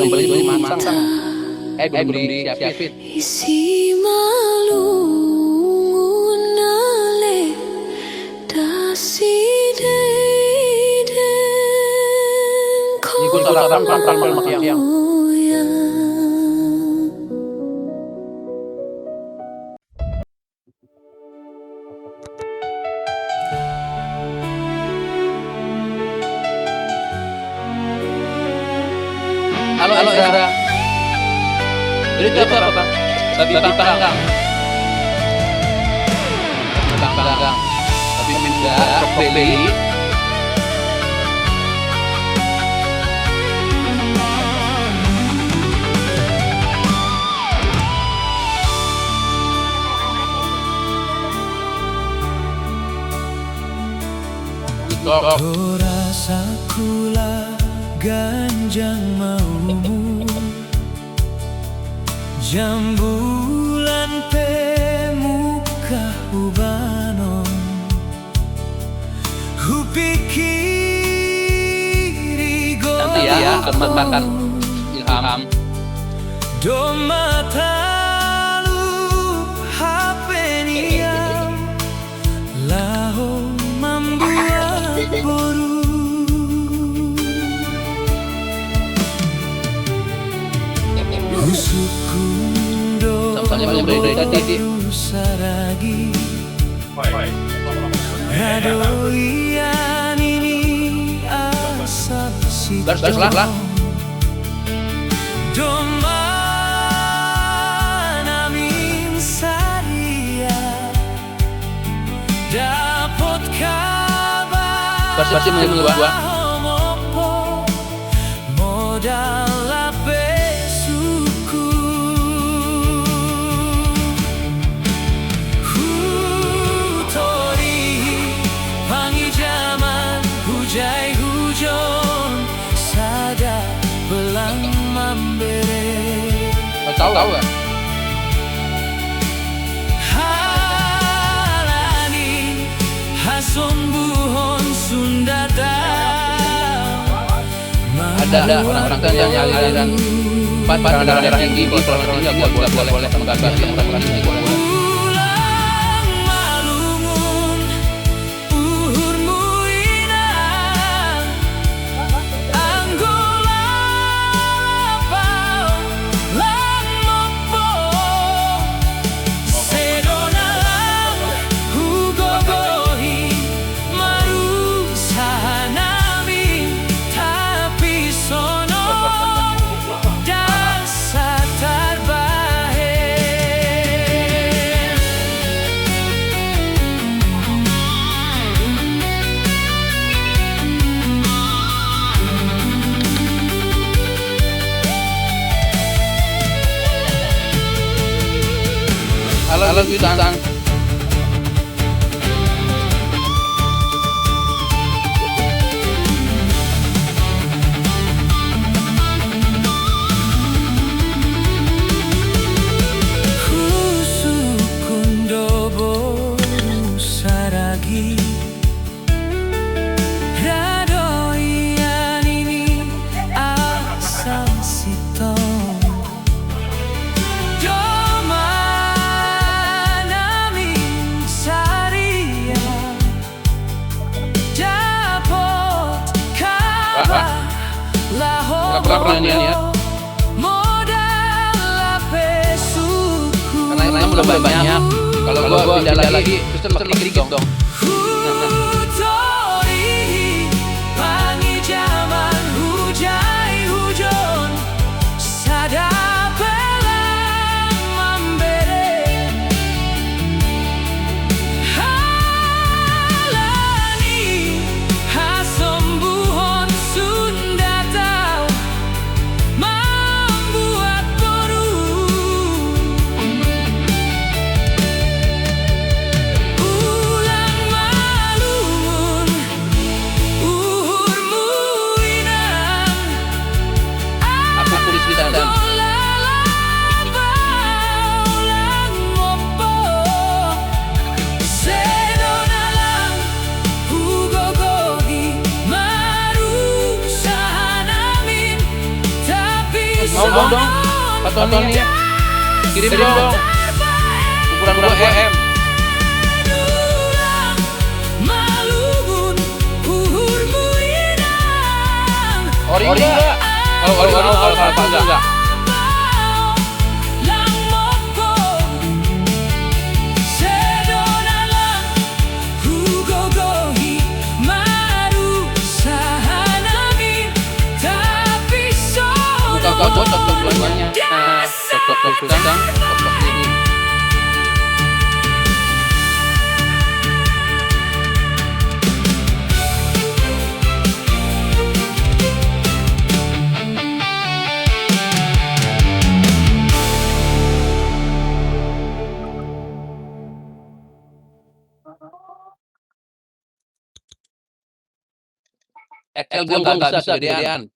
pembeli itu mansang. Belum disiapin. Isi malungun ale dasi deiden Ini gue sarapan makan siang. Halo Ezra. Itu apa Bang? Babi panggang. Panggang. Babi minda, beli. Kau rasa kula ganjang maumu jambulan pemuka hubanon hupikiri Nanti ya, makan Ilham. Domatalu hapenia laho membuat boru Usukundo saragi Radoian ini asal si Baruslah. Domana min saria Dapat kabar Pasti menunggu gua. Modal apesuku Hutori Pangi jaman Hujai hujon Sada belang mambere Tahu enggak? Halani Hasombuhon Sundata Ada orang-orang yang aliran darah tinggi, kalau nggak boleh sama gabah yang orang tinggi boleh. Ulang malungun Uhur muina Anggola Lapau Lang mopo Sedonalang Hugogohi Marusahanami Tapi sono Dasar terbaik Halo Yudan. Husukundobo saragi Radoian ini asal sitong Domana min saria Dapot kabar Berapa ini ya? Modal apesuku Karena udah banyak. Kalau gua pindah lagi, terus dikit dong. Hutori Pangi jaman Hujai hujon Sada belang mambere Halani Hasombuhon Sundata Membuat boru Ulang Mau dong, Pak Tony ya. Kirim dong. Ukuran 2M. Ori enggak? Kalau Pak enggak. Buka cocok belanjanya. Nah, cocok sedang, cocok ini. Excel gua nggak bisa gedean.